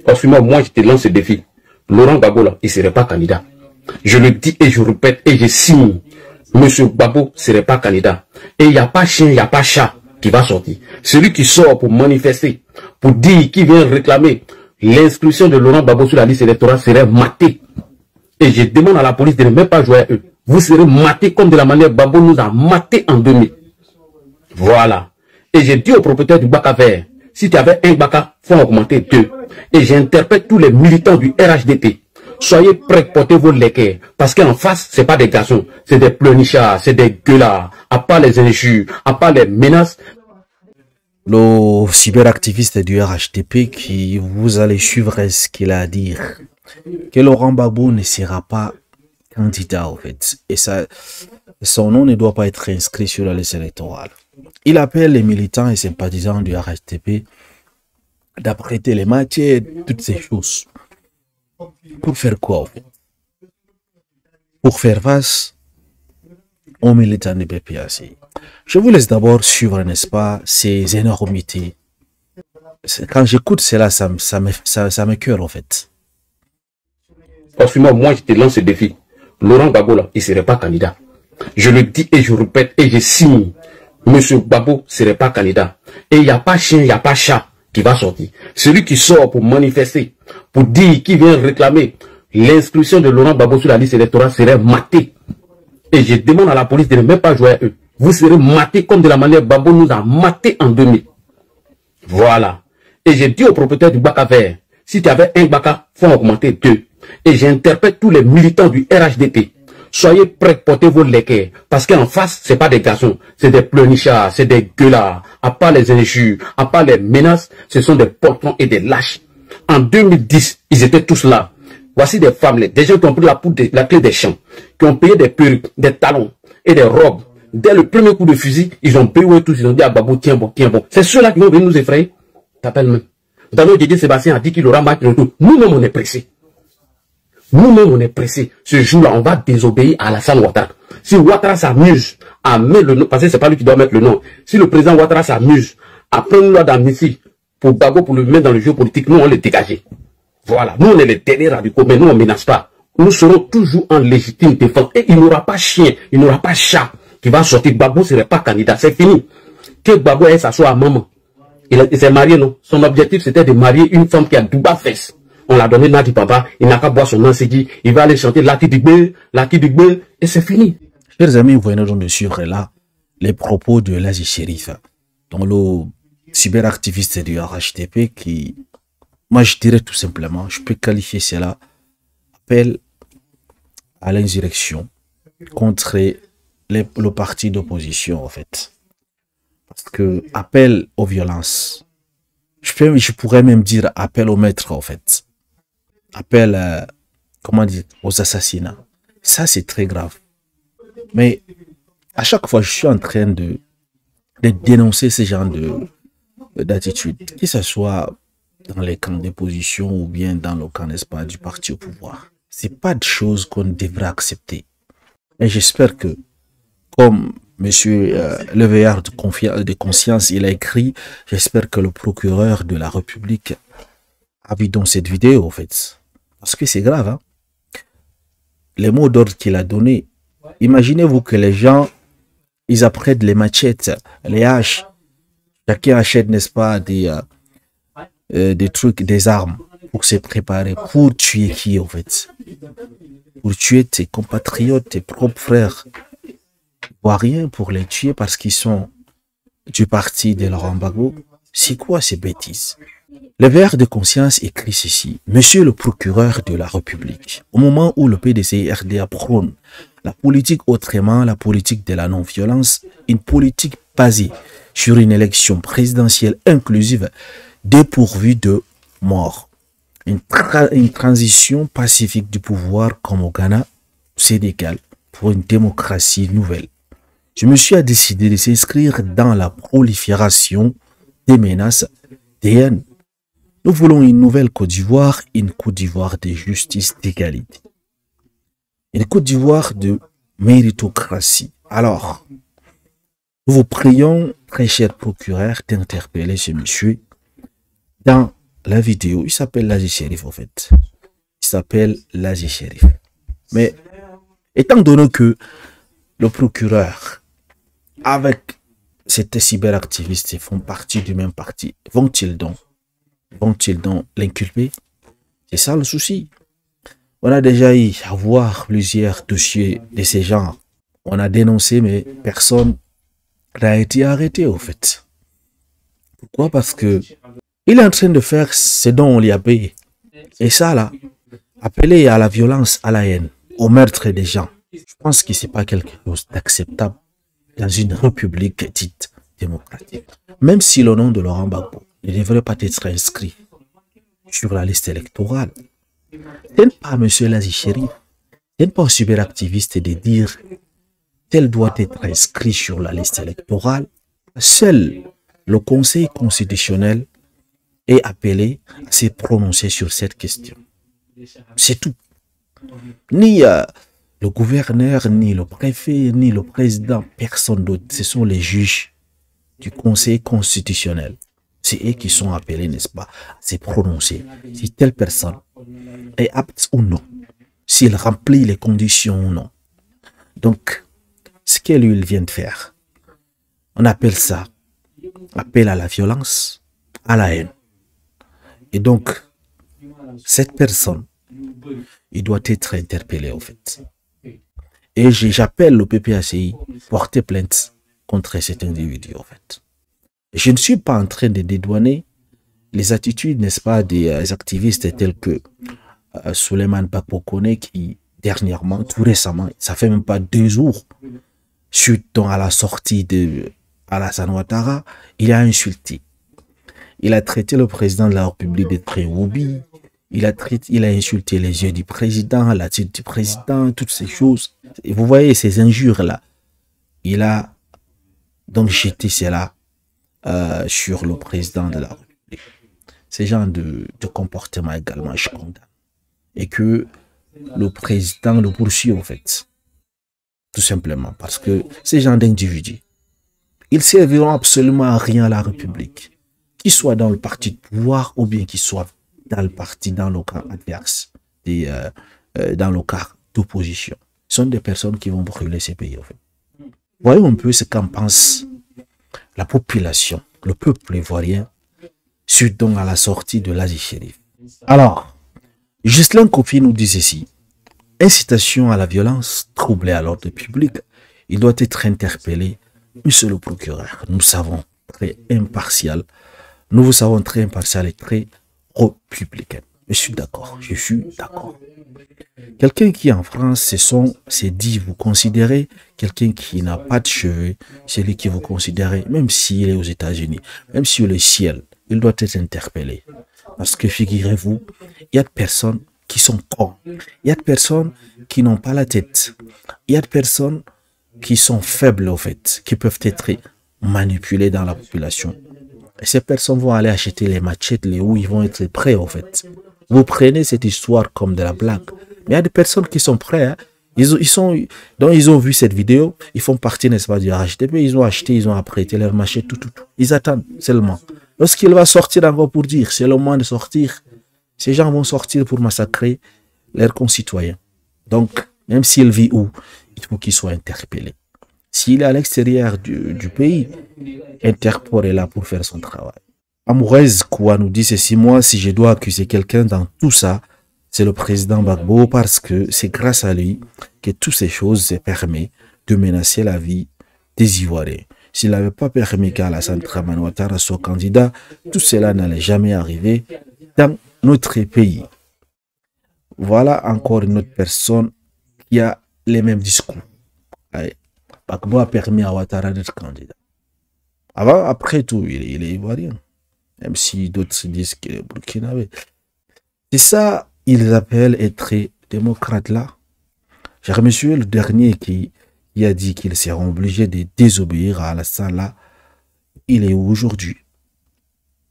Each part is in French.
Parce que moi, je te lance ce défi. Laurent Gbagbo, là, il ne serait pas candidat. Je le dis et je répète et je signe. Monsieur Gbagbo ne serait pas candidat. Et il n'y a pas chien, il n'y a pas chat qui va sortir. Celui qui sort pour manifester, pour dire qu'il vient réclamer l'inscription de Laurent Gbagbo sur la liste électorale serait maté. Et je demande à la police de ne même pas jouer à eux. Vous serez maté comme de la manière Gbagbo nous a maté en 2000. Voilà. Et j'ai dit au propriétaire du bac à verre, si tu avais un bac à, il faut augmenter 2. Et j'interpelle tous les militants du RHDP. Soyez prêts, portez vos léquets. Parce qu'en face, c'est pas des garçons, c'est des pleurnichards, c'est des gueulards. À part les injures, à part les menaces. Le cyberactiviste du RHDP qui vous allez suivre ce qu'il a à dire. Que Laurent Gbagbo ne sera pas candidat, en fait. Et ça, son nom ne doit pas être inscrit sur la liste électorale. Il appelle les militants et sympathisants du RHDP d'apprêter les matières, toutes ces choses. Pour faire quoi, en fait? Pour faire face aux militants du PPAC. Je vous laisse d'abord suivre, n'est-ce pas, ces énormités. Quand j'écoute cela, ça me cœur, en fait. Parce que moi, je te lance ce défi. Laurent Gbagbo, là, il ne serait pas candidat. Je le dis et je répète et je signe. Monsieur Gbagbo ne serait pas candidat. Et il n'y a pas chien, il n'y a pas chat qui va sortir. Celui qui sort pour manifester, pour dire qu'il vient réclamer l'inscription de Laurent Gbagbo sur la liste électorale serait maté. Et je demande à la police de ne même pas jouer à eux. Vous serez maté comme de la manière Gbagbo nous a maté en 2000. Voilà. Et j'ai dit au propriétaire du bac à verre, si tu avais un bac à, il faut augmenter 2. Et j'interpelle tous les militants du RHDP. Soyez prêts, portez vos léquets. Parce qu'en face, c'est pas des garçons, c'est des pleurnichards, c'est des gueulards. À part les injures, à part les menaces, ce sont des portons et des lâches. En 2010, ils étaient tous là. Voici des femmes, des gens qui ont pris la clé des champs, qui ont payé des perruques, des talons et des robes. Dès le premier coup de fusil, ils ont payé tous, ils ont dit à Gbagbo, tiens bon, tiens bon. C'est ceux-là qui vont venir nous effrayer. T'appelles même. Dans Didier Sébastien a dit qu'il aura match de retour. Nous-mêmes, on est pressés. Nous-mêmes, on est pressés. Ce jour-là, on va désobéir à Alassane Ouattara. Si Ouattara s'amuse à mettre le nom, parce que c'est pas lui qui doit mettre le nom. Si le président Ouattara s'amuse à prendre une loi d'amnistie pour Gbagbo, pour le mettre dans le jeu politique, nous, on le dégager. Voilà. Nous, on est les derniers radicaux, mais nous, on menace pas. Nous serons toujours en légitime défense. Et il n'aura pas chien, il n'aura pas chat qui va sortir. Gbagbo ne serait pas candidat. C'est fini. Que Gbagbo ait s'asseoir à maman. Il s'est marié, non? Son objectif, c'était de marier une femme qui a douba fesse. On l'a donné Nadi Papa, il n'a qu'à boire son ansegi, il va aller chanter Laki Digbe, et c'est fini. Chers amis, vous venez donc de suivre là les propos de Lazi Shérif, dont le cyberactiviste du RHDP qui, moi je dirais tout simplement, je peux qualifier cela, appelle à l'insurrection contre le parti d'opposition en fait. Parce que appel aux violences, je pourrais même dire appel au maître en fait. Appel, comment dire, aux assassinats. Ça, c'est très grave. Mais à chaque fois, je suis en train de dénoncer ce genre d'attitude, que ce soit dans les camps d'opposition ou bien dans le camp, n'est-ce pas, du parti au pouvoir. C'est pas de choses qu'on devrait accepter. Et j'espère que, comme Monsieur Leveillard de conscience, il a écrit, j'espère que le procureur de la République a vu dans cette vidéo, en fait. Parce que c'est grave, hein. Les mots d'ordre qu'il a donnés. Imaginez-vous que les gens, ils apprêtent les machettes, les haches. Chacun achète, n'est-ce pas, des trucs, des armes pour se préparer. Pour tuer qui, en fait? Pour tuer tes compatriotes, tes propres frères. Voire rien pour les tuer parce qu'ils sont du parti de Laurent Gbagbo. C'est quoi ces bêtises? Le VR de conscience écrit ceci. Monsieur le procureur de la République, au moment où le PDC RDA prône la politique autrement, la politique de la non-violence, une politique basée sur une élection présidentielle inclusive dépourvue de mort, une transition pacifique du pouvoir comme au Ghana, au Sénégal, pour une démocratie nouvelle. Je me suis décidé de s'inscrire dans la prolifération des menaces, des haines. Nous voulons une nouvelle Côte d'Ivoire, une Côte d'Ivoire de justice, d'égalité. Une Côte d'Ivoire de méritocratie. Alors, nous vous prions, très cher procureur, d'interpeller ce monsieur dans la vidéo. Il s'appelle Lazi Shérif, en fait. Il s'appelle Lazi Shérif. Mais étant donné que le procureur, avec ces cyberactivistes, ils font partie du même parti, vont-ils donc l'inculper? C'est ça le souci. On a déjà eu à voir plusieurs dossiers de ces genres. On a dénoncé, mais personne n'a été arrêté, au fait. Pourquoi? Parce que il est en train de faire ce dont on lui a payé. Et ça, là, appeler à la violence, à la haine, au meurtre des gens, je pense que c'est pas quelque chose d'acceptable dans une république dite démocratique. Même si le nom de Laurent Gbagbo ne devrait pas être inscrit sur la liste électorale. Ce n'est pas M. Lazi Shérif, ce n'est pas un cyberactiviste de dire tel doit être inscrit sur la liste électorale. Seul le Conseil constitutionnel est appelé à se prononcer sur cette question. C'est tout. Ni le gouverneur, ni le préfet, ni le président, personne d'autre. Ce sont les juges du Conseil constitutionnel. C'est eux qui sont appelés, n'est-ce pas, à se prononcer si telle personne est apte ou non, s'il remplit les conditions ou non. Donc, ce que lui, il vient de faire, on appelle ça appel à la violence, à la haine. Et donc, cette personne, il doit être interpellé, en fait. Et j'appelle le PPACI porter plainte contre cet individu, en fait. Je ne suis pas en train de dédouaner les attitudes, n'est-ce pas, des activistes tels que Souleymane Bachar Kone qui, dernièrement, tout récemment, ça fait même pas 2 jours, suite à la sortie de Alassane Ouattara, il a insulté. Il a traité le président de la République de très woubi. Il a insulté les yeux du président, la tête du président, toutes ces choses. Et vous voyez ces injures-là. Il a donc jeté cela sur le président de la République. Ces genres de comportement également, je condamne. Et que le président le poursuit, en fait. Tout simplement. Parce que ces gens d'individus, ils serviront absolument à rien à la République. Qu'ils soient dans le parti de pouvoir ou bien qu'ils soient dans le parti, dans le camp adverse, dans le cas d'opposition. Ce sont des personnes qui vont brûler ces pays, en fait. Voyons un peu ce qu'en pense la population, le peuple ivoirien, suite donc à la sortie de Lazi Shérif. Alors, Ghislain Kofi nous dit ceci: incitation à la violence, troublée à l'ordre public, il doit être interpellé. Monsieur le procureur, nous savons très impartial, nous vous savons très impartial et très républicain. Je suis d'accord, je suis d'accord. Quelqu'un qui est en France, c'est dit, vous considérez quelqu'un qui n'a pas de cheveux, c'est lui qui vous considérez, même s'il est aux États-Unis, même sur le ciel, il doit être interpellé. Parce que figurez-vous, il y a des personnes qui sont cons, il y a des personnes qui n'ont pas la tête, il y a des personnes qui sont faibles, au fait, qui peuvent être manipulées dans la population. Et ces personnes vont aller acheter les machettes, où ils vont être prêts, au fait. Vous prenez cette histoire comme de la blague. Mais il y a des personnes qui sont prêts. Hein. Ils ont vu cette vidéo, ils font partie, n'est-ce pas, du RHDP, ils ont acheté, ils ont apprêté leur machette, tout. Ils attendent seulement. Lorsqu'il va sortir encore pour dire, c'est le moment de sortir, ces gens vont sortir pour massacrer leurs concitoyens. Donc, même s'il vit où, il faut qu'il soit interpellé. S'il est à l'extérieur du pays, Interpol est là pour faire son travail. Amoureuse quoi nous dit ceci: moi, si je dois accuser quelqu'un dans tout ça, c'est le président Gbagbo, parce que c'est grâce à lui que toutes ces choses se permettent de menacer la vie des Ivoiriens. S'il n'avait pas permis qu'Alassane Ouattara soit candidat, tout cela n'allait jamais arriver dans notre pays. Voilà encore une autre personne qui a les mêmes discours. Gbagbo a permis à Ouattara d'être candidat. Après tout, il est ivoirien. Même si d'autres disent qu'il est burkinabé. C'est ça, ils appellent être démocrate là. Cher monsieur, le dernier qui a dit qu'ils seront obligés de désobéir à Alassane là, il est où aujourd'hui?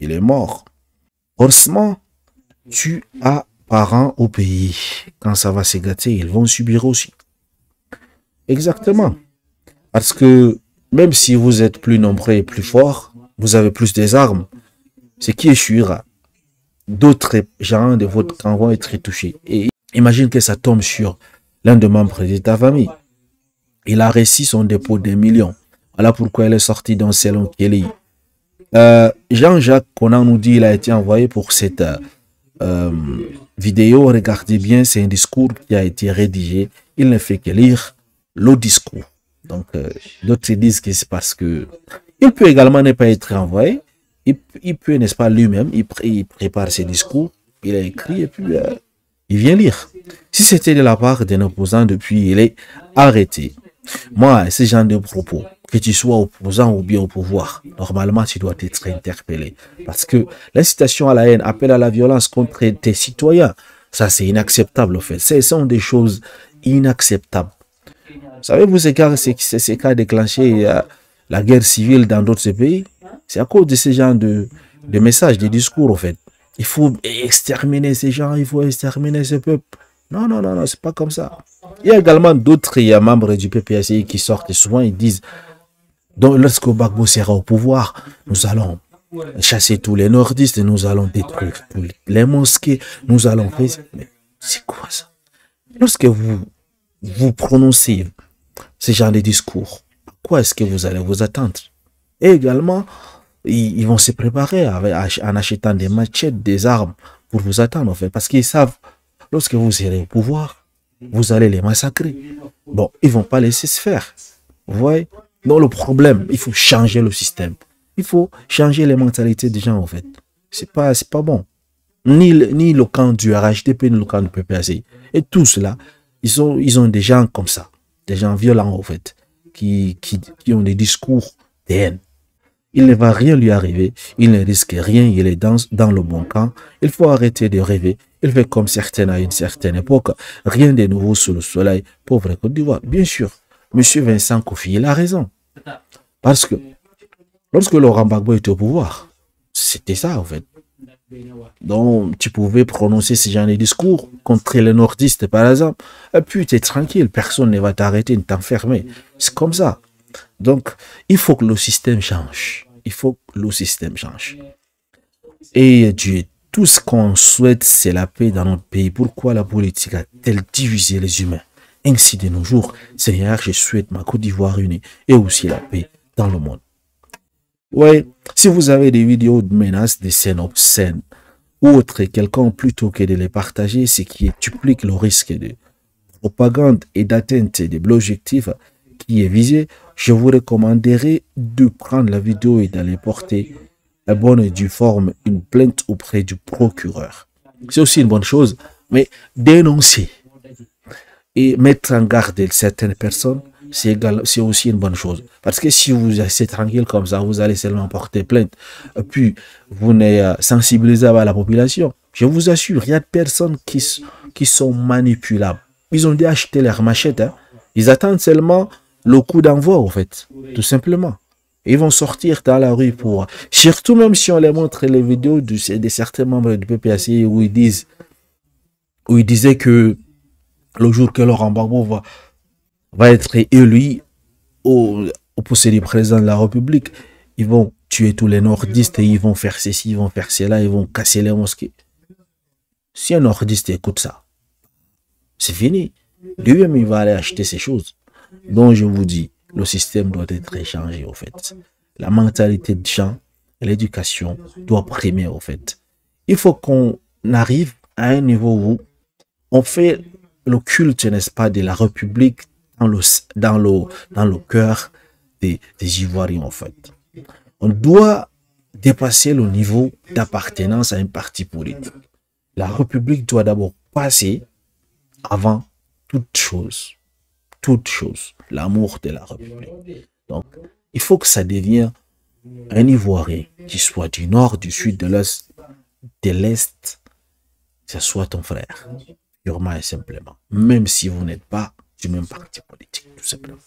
Il est mort. Forcément, tu as parents au pays. Quand ça va se gâter, ils vont subir aussi. Exactement. Parce que même si vous êtes plus nombreux et plus forts, vous avez plus des armes. Ce qui est sûr, d'autres gens de votre camp vont être touchés. Et imagine que ça tombe sur l'un des membres de ta famille. Il a réussi son dépôt de millions. Voilà pourquoi elle est sortie dans Selon Kelly. Jean-Jacques Conan nous dit qu'il a été envoyé pour cette vidéo. Regardez bien, c'est un discours qui a été rédigé. Il ne fait que lire le discours. Donc, d'autres disent que c'est parce que il peut également ne pas être envoyé. Il peut, n'est-ce pas, lui-même, il prépare ses discours, il a écrit et puis il vient lire. Si c'était de la part d'un opposant, depuis, il est arrêté. Moi, ce genre de propos, que tu sois opposant ou bien au pouvoir, normalement, tu dois être interpellé. Parce que l'incitation à la haine, appel à la violence contre tes citoyens, ça c'est inacceptable, en fait. Ce sont des choses inacceptables. Savez-vous ces cas déclenchés la guerre civile dans d'autres pays? C'est à cause de ce genre de messages, de discours, en fait. Il faut exterminer ces gens, il faut exterminer ce peuple. Non, non, non, non, c'est pas comme ça. Il y a également d'autres membres du PPACI qui sortent souvent, ils disent, donc lorsque Gbagbo sera au pouvoir, nous allons chasser tous les nordistes, nous allons détruire tous les mosquées, nous allons faire... Mais c'est quoi ça? Lorsque vous prononcez ce genre de discours, à quoi est-ce que vous allez vous attendre? Et également, ils vont se préparer en achetant des machettes, des armes pour vous attendre, en fait, parce qu'ils savent, lorsque vous serez au pouvoir, vous allez les massacrer. Bon, ils vont pas laisser se faire. Vous voyez? Donc, le problème, il faut changer le système. Il faut changer les mentalités des gens, en fait. C'est pas bon. Ni le camp du RHDP, ni le camp du PPACI. Et tout cela, ils ont des gens comme ça. Des gens violents, en fait. Qui ont des discours de haine. Il ne va rien lui arriver, il ne risque rien, il est dans le bon camp. Il faut arrêter de rêver. Il fait comme certains à une certaine époque. Rien de nouveau sous le soleil. Pauvre Côte d'Ivoire. Bien sûr, M. Vincent Kofi, il a raison. Parce que lorsque Laurent Gbagbo était au pouvoir, c'était ça en fait. Donc, tu pouvais prononcer ce genre de discours contre les nordistes par exemple. Et puis, tu es tranquille, personne ne va t'arrêter, ne t'enfermer. C'est comme ça. Donc, il faut que le système change. Il faut que le système change. Et Dieu, tout ce qu'on souhaite, c'est la paix dans notre pays. Pourquoi la politique a-t-elle divisé les humains? Ainsi de nos jours, Seigneur, je souhaite ma Côte d'Ivoire unie et aussi la paix dans le monde. Ouais, si vous avez des vidéos de menaces, des scènes obscènes ou autres quelconques, plutôt que de les partager, ce qui duplique le risque de propagande et d'atteinte de l'objectif qui est visé, je vous recommanderais de prendre la vidéo et d'aller porter la bonne et due forme une plainte auprès du procureur. C'est aussi une bonne chose, mais dénoncer et mettre en garde certaines personnes, c'est aussi une bonne chose. Parce que si vous restez tranquille comme ça, vous allez seulement porter plainte, puis vous ne sensibilisez pas la population. Je vous assure, il y a des personnes qui sont manipulables. Ils ont dû acheter leurs machettes. Hein. Ils attendent seulement le coup d'envoi, en fait, tout simplement. Ils vont sortir dans la rue pour... Surtout même si on les montre les vidéos de certains membres du PPACI où ils disaient que le jour que Laurent Gbagbo va être élu au poste du président de la République, ils vont tuer tous les nordistes et ils vont faire ceci, ils vont faire cela, ils vont casser les mosquées. Si un nordiste écoute ça, c'est fini. Lui-même, il va aller acheter ces choses. Donc, je vous dis, le système doit être changé, au fait. La mentalité de gens et l'éducation doit primer, au fait. Il faut qu'on arrive à un niveau où on fait le culte, n'est-ce pas, de la République dans le cœur des Ivoiriens, en fait. On doit dépasser le niveau d'appartenance à un parti politique. La République doit d'abord passer avant toute chose, l'amour de la République. Donc, il faut que ça devienne un Ivoirien qui soit du nord, du sud, de l'est, que ce soit ton frère, purement et simplement, même si vous n'êtes pas du même parti politique, tout simplement.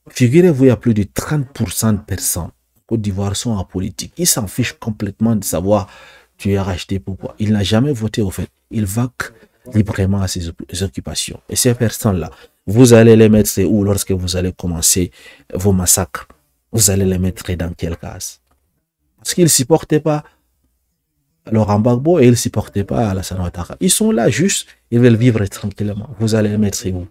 Figurez-vous, il y a plus de 30% de personnes en Côte d'Ivoire sont en politique. Ils s'en fichent complètement de savoir tu es racheté pourquoi. Il n'a jamais voté, au fait. Il vaque librement à ses occupations. Et ces personnes-là, vous allez les mettre où lorsque vous allez commencer vos massacres? Vous allez les mettre dans quelle case? Parce qu'ils ne supportaient pas Laurent Gbagbo et ils ne supportaient pas Alassane Ouattara. Ils sont là juste, ils veulent vivre tranquillement. Vous allez les mettre où?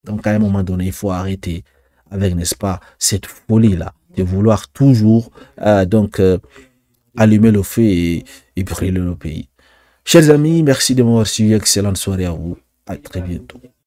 Donc à un moment donné, il faut arrêter avec, n'est-ce pas, cette folie-là de vouloir toujours allumer le feu et brûler le pays. Chers amis, merci de m'avoir suivi. Excellente soirée à vous. À très bientôt.